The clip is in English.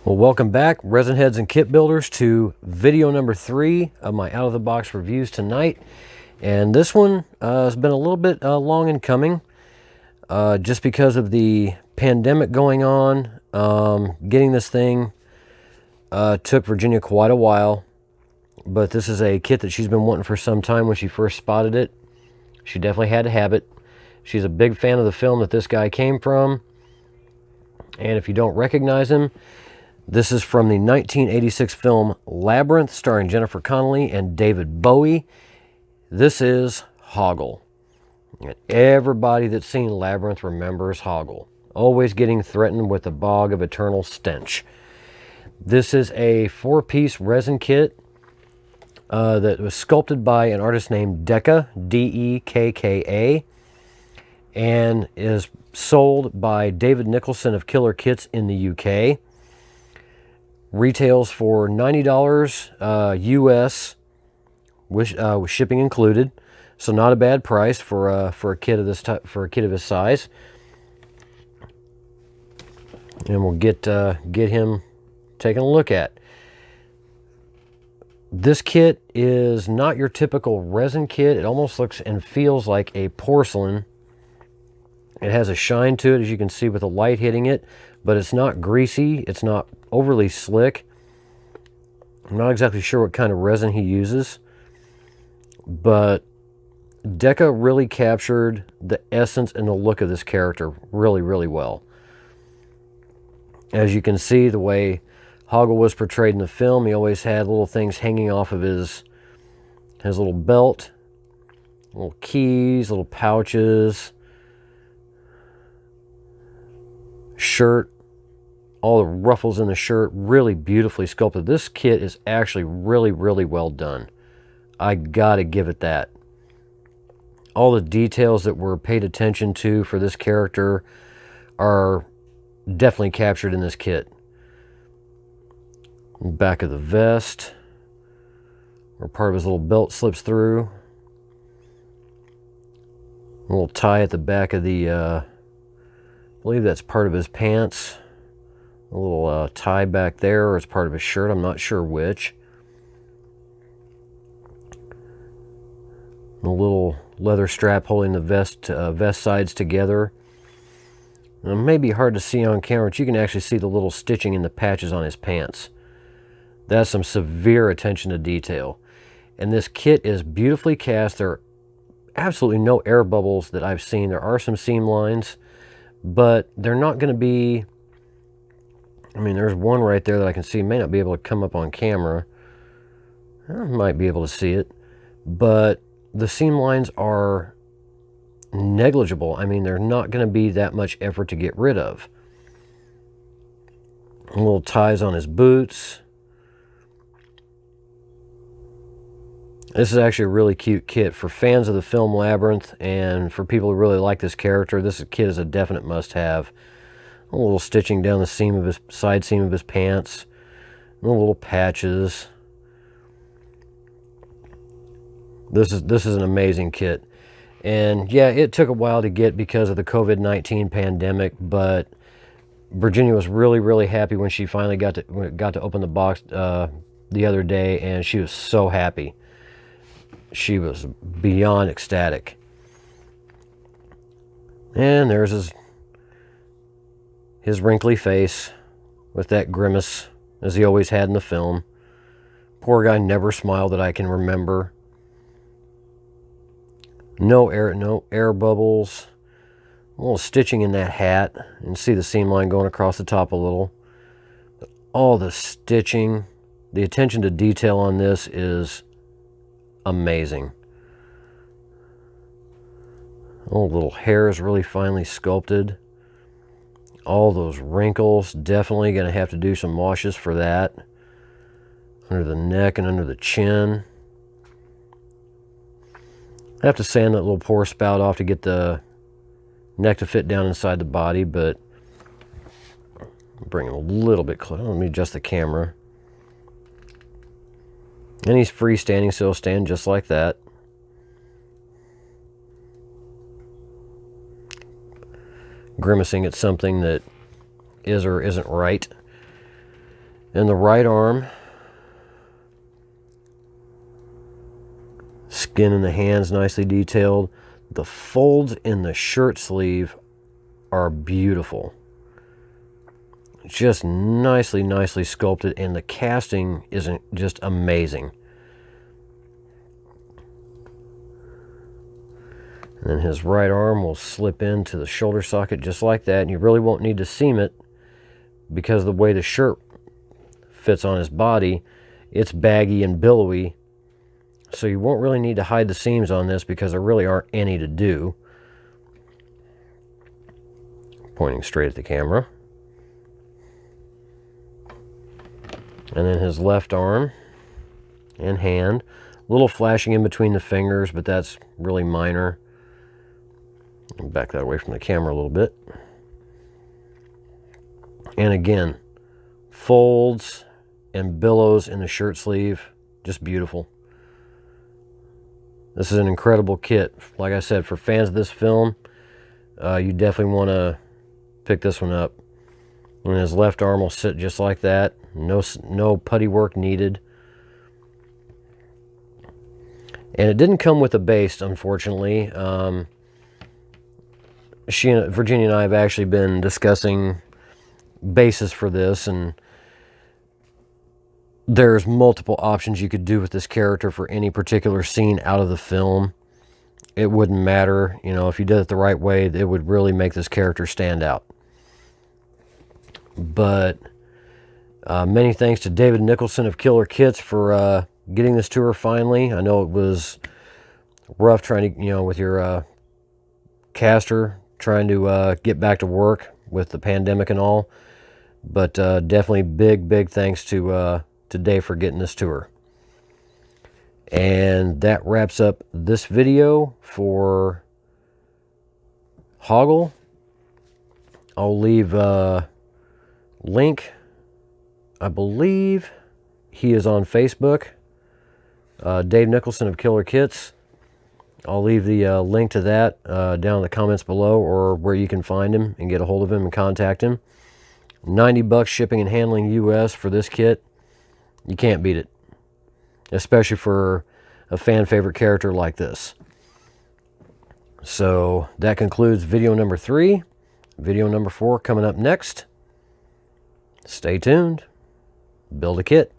Well, welcome back, resin heads and kit builders, to video number 3 of my out-of-the-box reviews tonight. And this one has been a little bit long in coming, just because of the pandemic going on. Getting this thing took Virginia quite a while, but this is a kit that she's been wanting for some time. When she first spotted it, she definitely had to have it. She's a big fan of the film that this guy came from, and if you don't recognize him, this is from the 1986 film Labyrinth, starring Jennifer Connelly and David Bowie. This is Hoggle. And everybody that's seen Labyrinth remembers Hoggle, always getting threatened with the bog of eternal stench. This is a 4-piece resin kit that was sculpted by an artist named Dekka, D-E-K-K-A, and is sold by David Nicholson of Killer Kits in the UK. Retails for $90 US with shipping included, so not a bad price for a kit of this type, for a kit of his size. And we'll get him taking a look at. This kit is not your typical resin kit. It almost looks and feels like a porcelain. It has a shine to it, as you can see with the light hitting it, but it's not greasy. It's not overly slick. I'm not exactly sure what kind of resin he uses, but Dekka really captured the essence and the look of this character really, really well. As you can see, the way Hoggle was portrayed in the film, he always had little things hanging off of his little belt, little keys, little pouches, shirt. All the ruffles in the shirt, really beautifully sculpted. This kit is actually really, really well done. I gotta give it that. All the details that were paid attention to for this character are definitely captured in this kit. Back of the vest, where part of his little belt slips through. A little tie at the back of the, I believe that's part of his pants. A little tie back there, or it's part of his shirt. I'm not sure which. A little leather strap holding the vest sides together. It may be hard to see on camera, but you can actually see the little stitching in the patches on his pants. That's some severe attention to detail. And this kit is beautifully cast. There are absolutely no air bubbles that I've seen. There are some seam lines, but they're not going to be... I mean, there's one right there that I can see. May not be able to come up on camera. I might be able to see it. But the seam lines are negligible. I mean, they're not going to be that much effort to get rid of. Little ties on his boots. This is actually a really cute kit. For fans of the film Labyrinth and for people who really like this character, this kit is a definite must-have. A little stitching down the seam of his side seam of his pants, little patches. This is an amazing kit, and yeah, it took a while to get because of the COVID-19 pandemic. But Virginia was really, really happy when she finally got to open the box the other day, and she was so happy. She was beyond ecstatic. And there's his wrinkly face with that grimace, as he always had in the film. Poor guy never smiled that I can remember. No air bubbles. A little stitching in that hat. You can see the seam line going across the top a little. But all the stitching, the attention to detail on this is amazing. Oh, little hair is really finely sculpted. All those wrinkles, definitely going to have to do some washes for that. Under the neck and under the chin. I have to sand that little pore spout off to get the neck to fit down inside the body, but I'll bring him a little bit closer. Let me adjust the camera. And he's freestanding, so he'll stand just like that. Grimacing at something that is or isn't right. And the right arm, skin in the hands nicely detailed. The folds in the shirt sleeve are beautiful. Just nicely sculpted, and the casting isn't just amazing. And then his right arm will slip into the shoulder socket just like that, and you really won't need to seam it because of the way the shirt fits on his body. It's baggy and billowy, so you won't really need to hide the seams on this because there really aren't any to do. Pointing straight at the camera. And then his left arm and hand. A little flashing in between the fingers, but that's really minor. I'll back that away from the camera a little bit. And again, folds and billows in the shirt sleeve. Just beautiful. This is an incredible kit. Like I said, for fans of this film, you definitely want to pick this one up. And his left arm will sit just like that. No putty work needed. And it didn't come with a base, unfortunately. Virginia and I have actually been discussing bases for this, and there's multiple options you could do with this character for any particular scene out of the film. It wouldn't matter, you know, if you did it the right way, it would really make this character stand out. But many thanks to David Nicholson of Killer Kits for getting this to her finally. I know it was rough trying to, you know, with your caster, trying to get back to work with the pandemic and all. But definitely big thanks to Dave for getting this to her. And that wraps up this video for Hoggle. I'll leave a link. I believe he is on Facebook. Dave Nicholson of Killer Kits. I'll leave the link to that down in the comments below, or where you can find him and get a hold of him and contact him. $90 shipping and handling US for this kit. You can't beat it, especially for a fan favorite character like this. So that concludes video number 3. Video number 4 coming up next. Stay tuned. Build a kit.